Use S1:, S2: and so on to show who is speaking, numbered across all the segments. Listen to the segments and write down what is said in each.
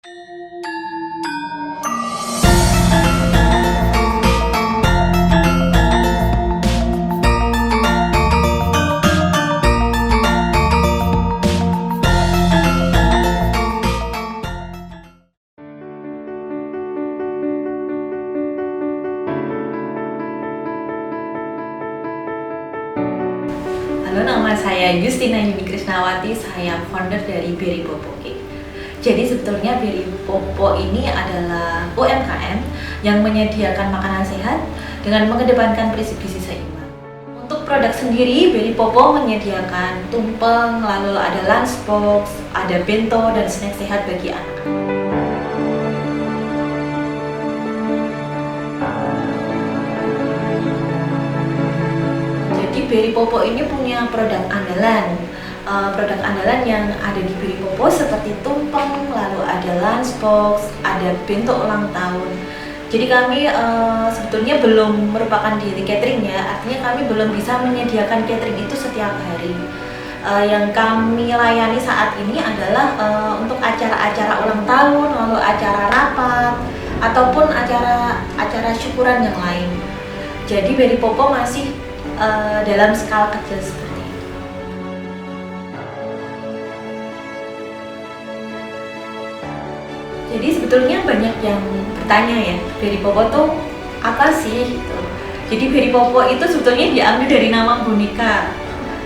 S1: Halo, nama saya Justina Yuni Krisnawati, saya founder dari Berry Popo Cake. Jadi sebetulnya Berry Popo ini adalah UMKM yang menyediakan makanan sehat dengan mengedepankan prinsip gizi seimbang. Untuk produk sendiri, Berry Popo menyediakan tumpeng, lalu ada lunchbox, ada bento, dan snack sehat bagi anak-anak. Berry Popo ini punya produk andalan. Produk andalan yang ada di Berry Popo seperti tumpeng, lalu ada lunchbox, ada bento ulang tahun. Jadi kami sebetulnya belum merupakan diri catering ya, artinya kami belum bisa menyediakan catering itu setiap hari. Yang kami layani saat ini adalah untuk acara-acara ulang tahun, lalu acara rapat, ataupun acara syukuran yang lain. Jadi Berry Popo masih dalam skala kecil seperti itu. Jadi sebetulnya banyak yang bertanya ya, Berry Popo tuh apa sih gitu. Jadi Berry Popo itu sebetulnya diambil dari nama boneka.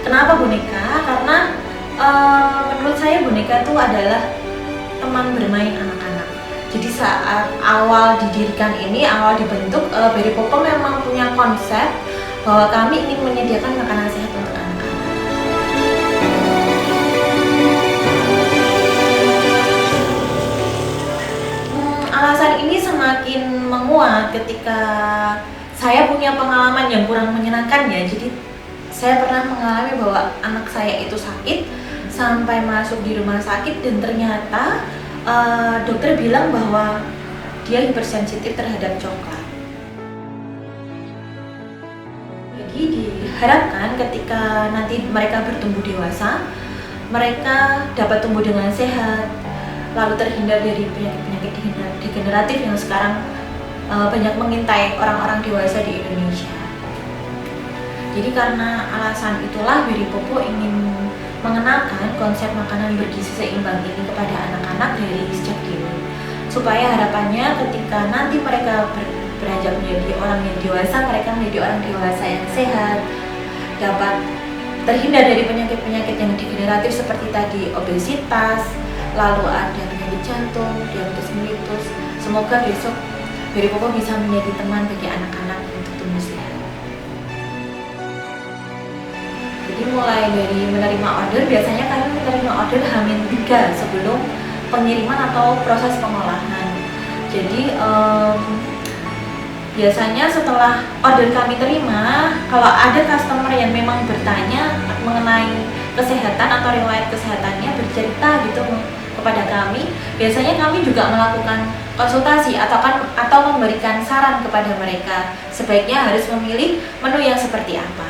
S1: Kenapa boneka? Karena menurut saya boneka itu adalah teman bermain anak-anak. Jadi saat awal didirikan ini, awal dibentuk, Berry Popo memang punya konsep bahwa kami ingin menyediakan makanan sehat untuk anak-anak. Alasan ini semakin menguat ketika saya punya pengalaman yang kurang menyenangkan ya. Jadi saya pernah mengalami bahwa anak saya itu sakit sampai masuk di rumah sakit dan ternyata dokter bilang bahwa dia hipersensitif terhadap coklat. Jadi diharapkan ketika nanti mereka bertumbuh dewasa, mereka dapat tumbuh dengan sehat, lalu terhindar dari penyakit-penyakit degeneratif yang sekarang banyak mengintai orang-orang dewasa di Indonesia. Jadi karena alasan itulah Berry Popo ingin mengenalkan konsep makanan bergizi seimbang ini kepada anak-anak dari sejak dini, supaya harapannya ketika nanti mereka beranjak menjadi orang yang dewasa, mereka menjadi orang dewasa yang sehat, dapat terhindar dari penyakit-penyakit yang degeneratif seperti tadi obesitas, lalu ada penyakit jantung, diabetes mellitus. Semoga besok Berry Popo bisa menjadi teman bagi anak-anak untuk tumbuh sehat. Jadi mulai dari menerima order, biasanya kami menerima order H-3 sebelum pengiriman atau proses pengolahan. Jadi biasanya setelah order kami terima, kalau ada customer yang memang bertanya mengenai kesehatan atau riwayat kesehatannya, bercerita gitu kepada kami, biasanya kami juga melakukan konsultasi atau memberikan saran kepada mereka sebaiknya harus memilih menu yang seperti apa.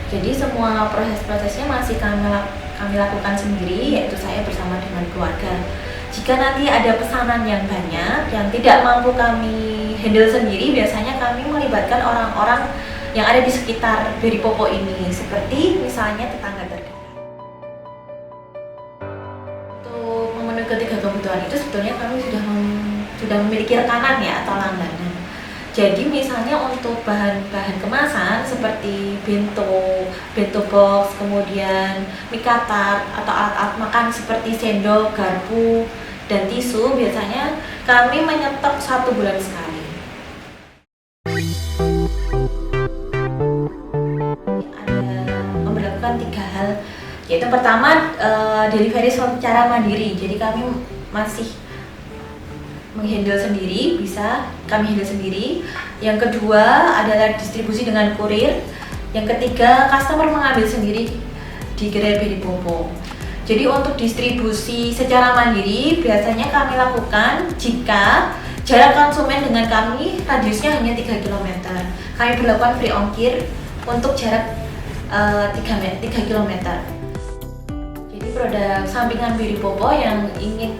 S1: Jadi semua proses-prosesnya masih kami lakukan sendiri, yaitu saya bersama dengan keluarga. Jika nanti ada pesanan yang banyak yang tidak mampu kami handle sendiri, biasanya kami melibatkan orang-orang yang ada di sekitar Berry Popo ini, seperti misalnya tetangga terdekat. Untuk memenuhi ketiga kebutuhan itu sebetulnya kami sudah memiliki rekanan ya atau langganan. Jadi misalnya untuk bahan-bahan kemasan seperti bento box, kemudian mie katar atau alat-alat makan seperti sendok, garpu, dan tisu, biasanya kami menyetok 1 bulan sekali. Ada memperlakukan 3 hal, yaitu pertama delivery secara mandiri. Jadi kami masih menghandle sendiri, bisa kami handle sendiri. Yang kedua adalah distribusi dengan kurir. Yang ketiga, customer mengambil sendiri di gerai Berry Popo. Jadi untuk distribusi secara mandiri biasanya kami lakukan jika jarak konsumen dengan kami radiusnya hanya 3 km. Kami berlakukan free ongkir untuk jarak 3 km. Jadi produk sampingan Berry Popo yang ingin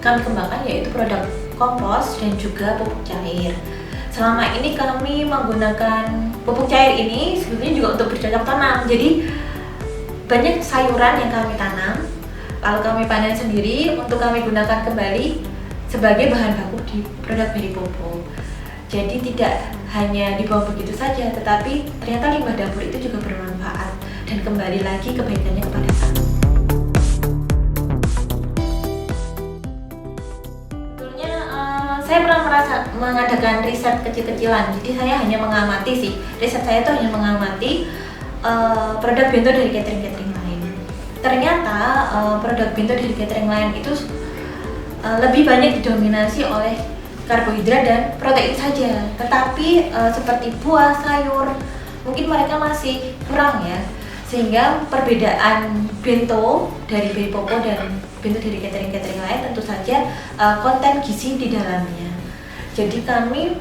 S1: kami kembangkan yaitu produk kompos dan juga pupuk cair. Selama ini kami menggunakan pupuk cair ini sebetulnya juga untuk bercocok tanam. Jadi banyak sayuran yang kami tanam, lalu kami panen sendiri untuk kami gunakan kembali sebagai bahan baku di produk Berry Popo. Jadi tidak hanya dibuang begitu saja, tetapi ternyata limbah dapur itu juga bermanfaat dan kembali lagi kebaikannya kepada tanah. Saya pernah mengadakan riset kecil-kecilan, jadi saya hanya mengamati sih. Riset saya itu hanya mengamati produk bento dari catering-catering lain. Ternyata produk bento dari catering lain itu lebih banyak didominasi oleh karbohidrat dan protein saja. Tetapi seperti buah, sayur, mungkin mereka masih kurang ya. Sehingga perbedaan bento dari Berry Popo dan bento dari catering-catering lain tentu saja konten gizi di dalamnya. Jadi kami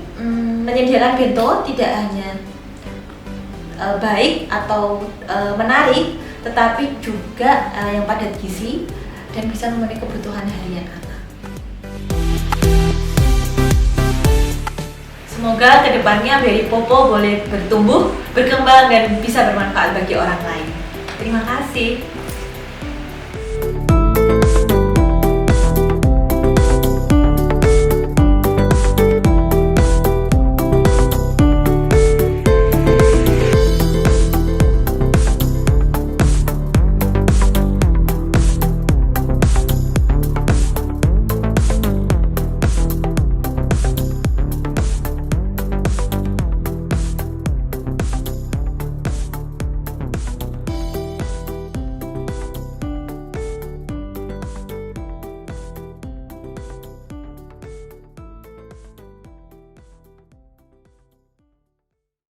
S1: menyediakan bento tidak hanya baik atau menarik, tetapi juga yang padat gizi dan bisa memenuhi kebutuhan harian anak. Semoga kedepannya Berry Popo boleh bertumbuh, berkembang dan bisa bermanfaat bagi orang lain. Terima kasih.